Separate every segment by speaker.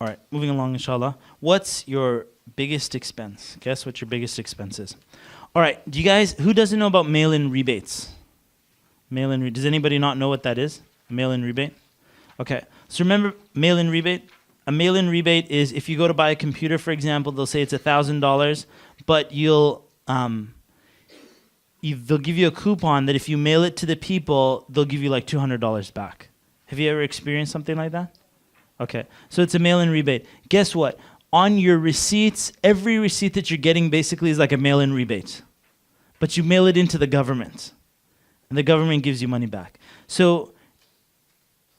Speaker 1: All right, moving along, inshallah. What's your biggest expense? Guess what your biggest expense is. All right, do you guys, who doesn't know about mail-in rebates? Does anybody not know what that is? A mail-in rebate? Okay, so remember mail-in rebate? A mail-in rebate is if you go to buy a computer, for example, they'll say it's $1,000, but they'll give you a coupon that if you mail it to the people, they'll give you like $200 back. Have you ever experienced something like that? Okay, so it's a mail-in rebate. Guess what? On your receipts, every receipt that you're getting basically is like a mail-in rebate. But you mail it into the government, and the government gives you money back. So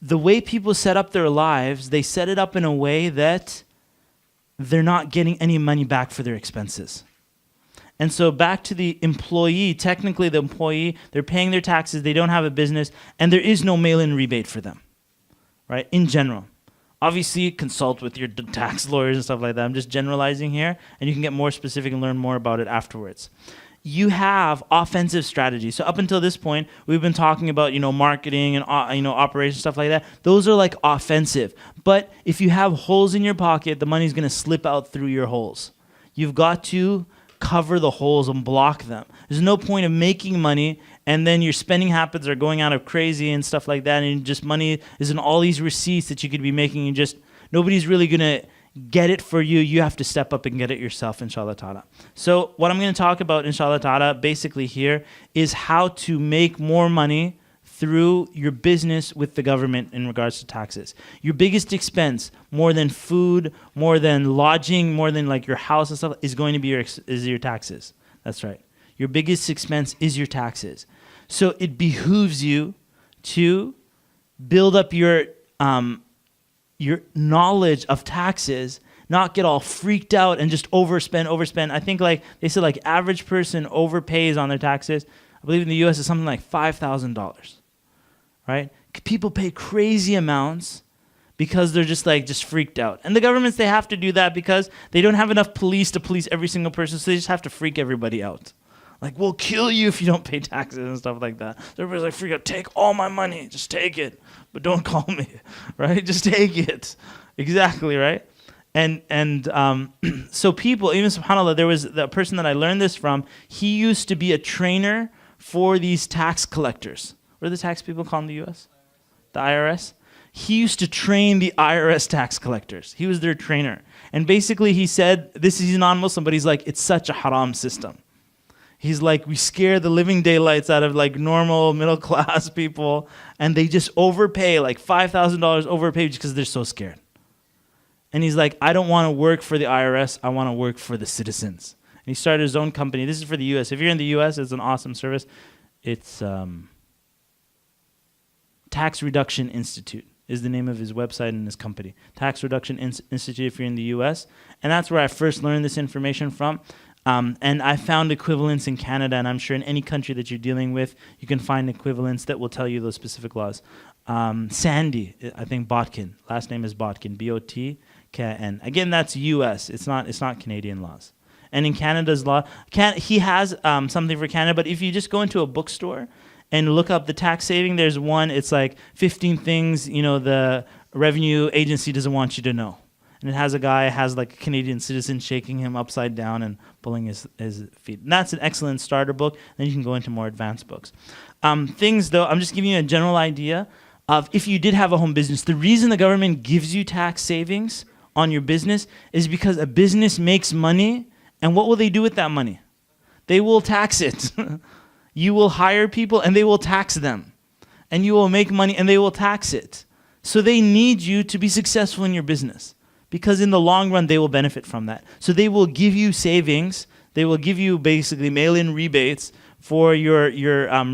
Speaker 1: the way people set up their lives, they set it up in a way that they're not getting any money back for their expenses. And so back to the employee, technically the employee, they're paying their taxes, they don't have a business, and there is no mail-in rebate for them, right, in general. Obviously, consult with your tax lawyers and stuff like that. I'm just generalizing here, and you can get more specific and learn more about it afterwards. You have offensive strategies. So up until this point, we've been talking about, marketing and, operations, stuff like that. Those are like offensive. But if you have holes in your pocket, the money's going to slip out through your holes. You've got to cover the holes and block them. There's no point of making money and then your spending habits are going out of crazy and stuff like that, and just money is in all these receipts that you could be making, and just nobody's really going to get it for you. You have to step up and get it yourself, inshallah ta'ala. So what I'm going to talk about, inshallah ta'ala, basically here is how to make more money through your business with the government in regards to taxes. Your biggest expense, more than food, more than lodging, more than like your house and stuff, is going to be your taxes. That's right. Your biggest expense is your taxes. So it behooves you to build up your knowledge of taxes, not get all freaked out and just overspend. I think like they said, like average person overpays on their taxes. I believe in the U.S. it's something like $5,000, right? People pay crazy amounts because they're just freaked out. And the governments, they have to do that because they don't have enough police to police every single person, so they just have to freak everybody out. Like, we'll kill you if you don't pay taxes and stuff like that. So everybody's like, freak out, take all my money, just take it, but don't call me, right? Just take it. Exactly, right? And so people, even subhanAllah, there was the person that I learned this from, he used to be a trainer for these tax collectors. What do the tax people call in the U.S.? The IRS? He used to train the IRS tax collectors. He was their trainer. And basically he said, he's non-Muslim, but he's like, it's such a haram system. He's like, we scare the living daylights out of like normal middle class people, and they just overpay, like $5,000 overpay because they're so scared. And he's like, I don't want to work for the IRS, I want to work for the citizens. And he started his own company. This is for the US. If you're in the US, it's an awesome service. It's Tax Reduction Institute is the name of his website and his company. Tax Reduction Institute if you're in the US. And that's where I first learned this information from. And I found equivalents in Canada, and I'm sure in any country that you're dealing with, you can find equivalents that will tell you those specific laws. Sandy, I think Botkin. Last name is Botkin, B-O-T-K-N. Again, that's U.S. It's not Canadian laws. And in Canada's law, he has something for Canada, but if you just go into a bookstore and look up the tax saving, there's one, it's like 15 things, the revenue agency doesn't want you to know. And it has a guy, like a Canadian citizen, shaking him upside down and pulling his feet. And that's an excellent starter book. Then you can go into more advanced books. Things, though, I'm just giving you a general idea of if you did have a home business, the reason the government gives you tax savings on your business is because a business makes money, and what will they do with that money? They will tax it. You will hire people, and they will tax them. And you will make money, and they will tax it. So they need you to be successful in your business, because in the long run, they will benefit from that. So they will give you savings. They will give you basically mail-in rebates for your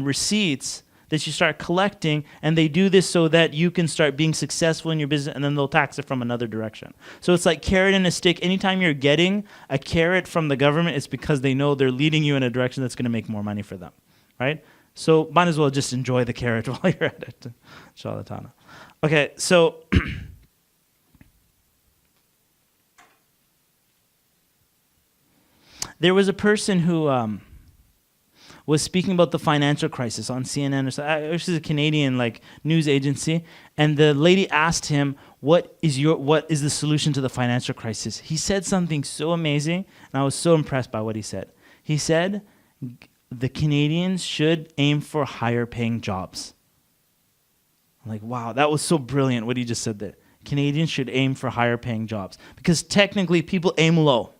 Speaker 1: receipts that you start collecting, and they do this so that you can start being successful in your business, and then they'll tax it from another direction. So it's like carrot and a stick. Anytime you're getting a carrot from the government, it's because they know they're leading you in a direction that's going to make more money for them, right? So might as well just enjoy the carrot while you're at it. Inshallah ta'ala. Okay, so there was a person who was speaking about the financial crisis on CNN or something. This is a Canadian like news agency, and the lady asked him, what is the solution to the financial crisis? He said something so amazing, and I was so impressed by what he said. He said, the Canadians should aim for higher paying jobs. I'm like, wow, that was so brilliant what he just said there. Canadians should aim for higher paying jobs. Because technically people aim low.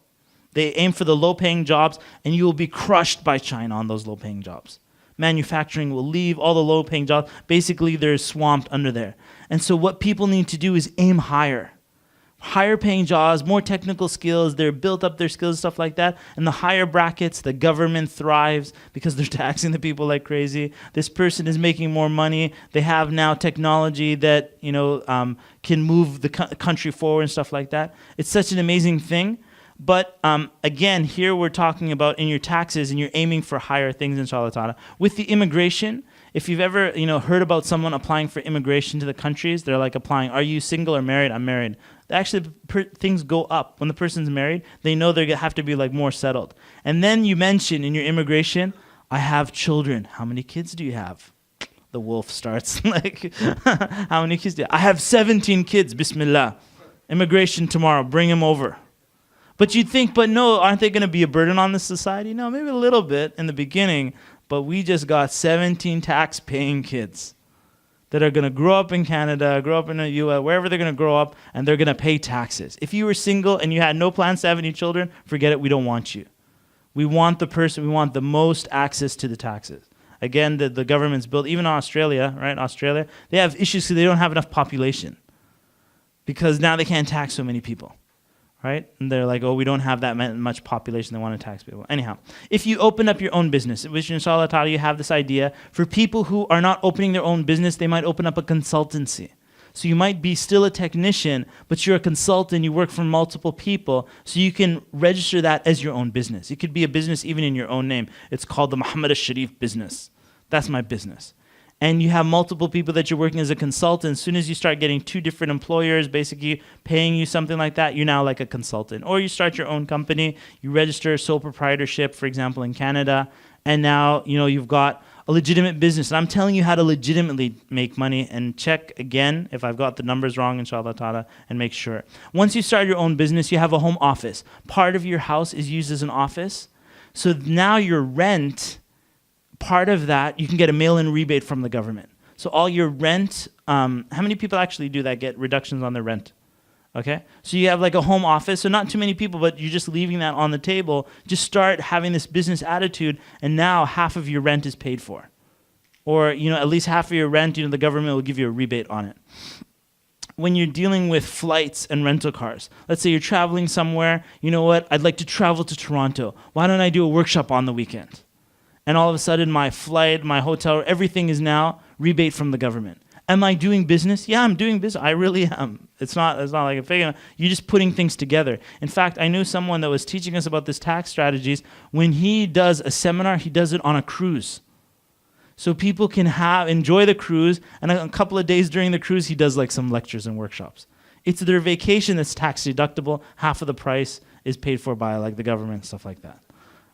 Speaker 1: They aim for the low paying jobs, and you will be crushed by China on those low paying jobs. Manufacturing will leave, all the low paying jobs, basically they're swamped under there. And so what people need to do is aim higher. Higher paying jobs, more technical skills, they're built up their skills, stuff like that. And the higher brackets, the government thrives because they're taxing the people like crazy. This person is making more money. They have now technology that, can move the country forward and stuff like that. It's such an amazing thing. But again, here we're talking about in your taxes, and you're aiming for higher things, inshallah ta'ala. With the immigration, if you've ever heard about someone applying for immigration to the countries, they're like applying, are you single or married? I'm married. Actually, things go up. When the person's married, they know they have to be like more settled. And then you mention in your immigration, I have children. How many kids do you have? The wolf starts like, how many kids do you have? I have 17 kids, bismillah. Immigration tomorrow, bring them over. But you'd think, but no, aren't they going to be a burden on the society? No, maybe a little bit in the beginning, but we just got 17 tax-paying kids that are going to grow up in Canada, grow up in the U.S., wherever they're going to grow up, and they're going to pay taxes. If you were single and you had no plans to have any children, forget it, we don't want you. We want the most access to the taxes. Again, the government's built, even Australia, right? Australia, they have issues because they don't have enough population because now they can't tax so many people. Right? And they're like, oh, we don't have that much population that want to tax people. Anyhow, if you open up your own business, which inshallah ta'ala you have this idea, for people who are not opening their own business, they might open up a consultancy. So you might be still a technician, but you're a consultant, you work for multiple people, so you can register that as your own business. It could be a business even in your own name. It's called the Muhammad al-Sharif business. That's my business. And you have multiple people that you're working as a consultant. As soon as you start getting 2 different employers basically paying you something like that, you're now like a consultant. Or you start your own company, you register sole proprietorship, for example, in Canada, and now you've got a legitimate business. And I'm telling you how to legitimately make money, and check again if I've got the numbers wrong, inshallah ta'ala, and make sure. Once you start your own business, you have a home office. Part of your house is used as an office. So now your rent, part of that, you can get a mail-in rebate from the government. So all your rent, how many people actually do that, get reductions on their rent? Okay? So you have like a home office, so not too many people, but you're just leaving that on the table. Just start having this business attitude, and now half of your rent is paid for. Or, at least half of your rent, the government will give you a rebate on it. When you're dealing with flights and rental cars, let's say you're traveling somewhere, you know what, I'd like to travel to Toronto. Why don't I do a workshop on the weekend? And all of a sudden, my flight, my hotel, everything is now rebate from the government. Am I doing business? Yeah, I'm doing business. I really am. It's not like a fake. You're just putting things together. In fact, I knew someone that was teaching us about this tax strategies. When he does a seminar, he does it on a cruise. So people can enjoy the cruise, and a couple of days during the cruise, he does like some lectures and workshops. It's their vacation that's tax deductible. Half of the price is paid for by like the government, stuff like that,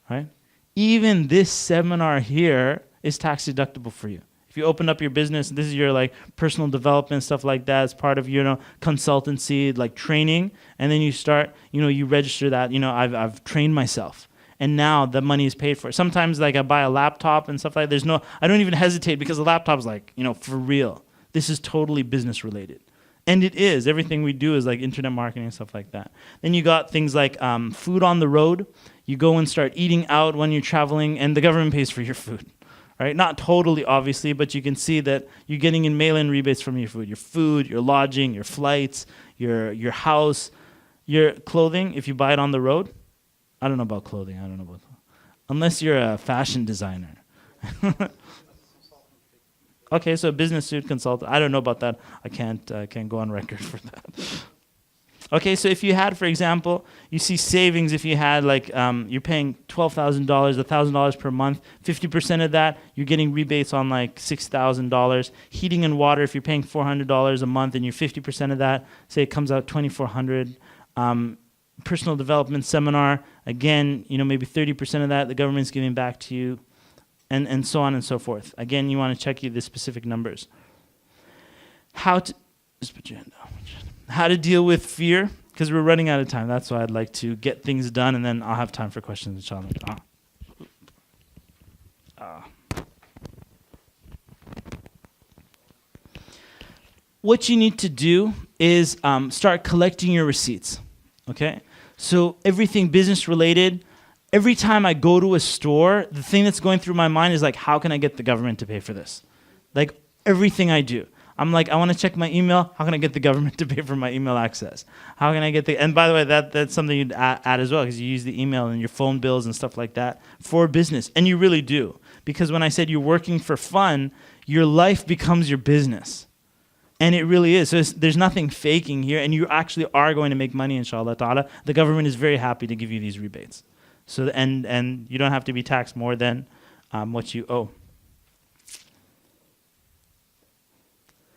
Speaker 1: right? Even this seminar here is tax deductible for you. If you open up your business, this is your like personal development, stuff like that. It's part of consultancy, like training, and then you start, you register that. I've trained myself, and now the money is paid for. Sometimes like I buy a laptop and stuff like that. I don't even hesitate because the laptop's like for real. This is totally business related. And it is. Everything we do is like internet marketing and stuff like that. Then you got things like food on the road. You go and start eating out when you're traveling, and the government pays for your food, right? Not totally, obviously, but you can see that you're getting in mail-in rebates from your food, your lodging, your flights, your house, your clothing. If you buy it on the road, I don't know about clothing. Unless you're a fashion designer. Okay, so business suit consultant. I don't know about that. I can't go on record for that. Okay, so if you had, for example, you see savings. If you had you're paying $12,000, $1,000 per month. 50% of that, you're getting rebates on like $6,000. Heating and water, if you're paying $400 a month and you're 50% of that, say it comes out $2,400. Personal development seminar, again, maybe 30% of that the government's giving back to you. and so on and so forth. Again, you want to check the specific numbers. How to deal with fear, because we're running out of time. That's why I'd like to get things done, and then I'll have time for questions, inshallah. What you need to do is start collecting your receipts, okay? So everything business related, every time I go to a store, the thing that's going through my mind is like, how can I get the government to pay for this? Like everything I do. I'm like, I want to check my email. How can I get the government to pay for my email access? How can I get and by the way, that's something you'd add as well, because you use the email and your phone bills and stuff like that for business. And you really do. Because when I said you're working for fun, your life becomes your business. And it really is. So there's nothing faking here, and you actually are going to make money, inshallah ta'ala. The government is very happy to give you these rebates. So and you don't have to be taxed more than what you owe.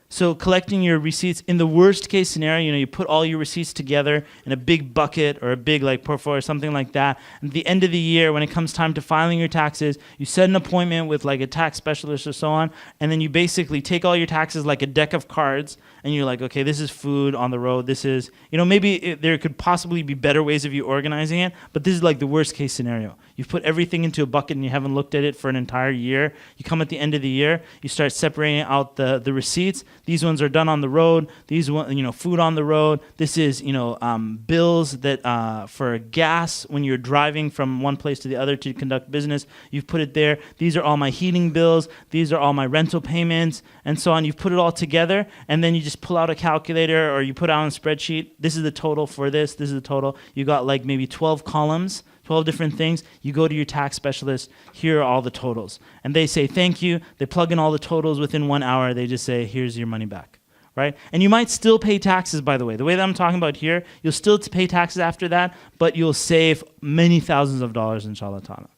Speaker 1: So collecting your receipts, in the worst case scenario, you put all your receipts together in a big bucket or a big portfolio or something like that. And at the end of the year, when it comes time to filing your taxes, you set an appointment with a tax specialist or so on, and then you basically take all your taxes like a deck of cards, and you're like, okay, this is food on the road. This is, maybe there could possibly be better ways of you organizing it, but this is the worst case scenario. You've put everything into a bucket and you haven't looked at it for an entire year. You come at the end of the year, you start separating out the receipts. These ones are done on the road. These food on the road. This is bills that for gas when you're driving from one place to the other to conduct business. You've put it there. These are all my heating bills. These are all my rental payments and so on. You've put it all together, and then you just pull out a calculator or you put out a spreadsheet. This is the total for this. This is the total. You got maybe 12 columns. 12 different things. You go to your tax specialist, here are all the totals. And they say, thank you. They plug in all the totals within 1 hour. They just say, here's your money back, right? And you might still pay taxes, by the way. The way that I'm talking about here, you'll still pay taxes after that, but you'll save many thousands of dollars, inshallah ta'ala.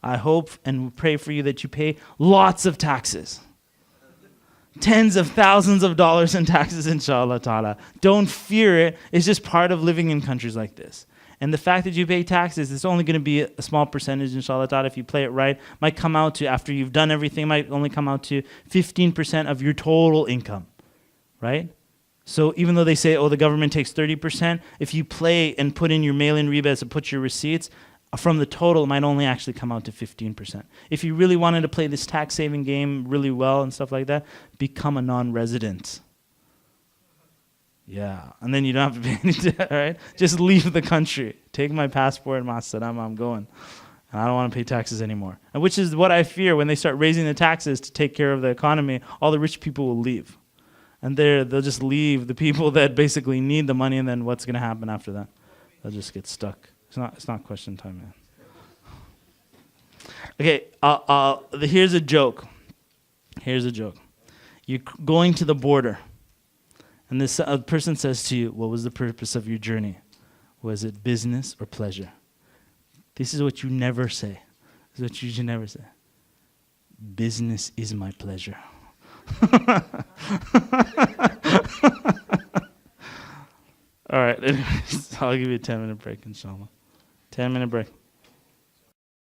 Speaker 1: I hope and pray for you that you pay lots of taxes. Tens of thousands of dollars in taxes, inshallah ta'ala. Don't fear it. It's just part of living in countries like this. And the fact that you pay taxes, it's only going to be a small percentage, inshallah ta'ala, if you play it right. Might come out to, after you've done everything, might only come out to 15% of your total income, right? So even though they say, the government takes 30%, if you play and put in your mail-in rebates and put your receipts, from the total, it might only actually come out to 15%. If you really wanted to play this tax-saving game really well and stuff like that, become a non-resident. Yeah, and then you don't have to pay any debt, right? Just leave the country. Take my passport and ma'as-salama, I'm going. And I don't want to pay taxes anymore. And which is what I fear when they start raising the taxes to take care of the economy, all the rich people will leave. And they'll just leave the people that basically need the money, and then what's going to happen after that? They'll just get stuck. It's not question time, man. Okay, here's a joke. Here's a joke. You're going to the border. And this person says to you, what was the purpose of your journey? Was it business or pleasure? This is what you never say. This is what you should never say. Business is my pleasure. All right, anyways, I'll give you a 10-minute break, inshallah. 10-minute break.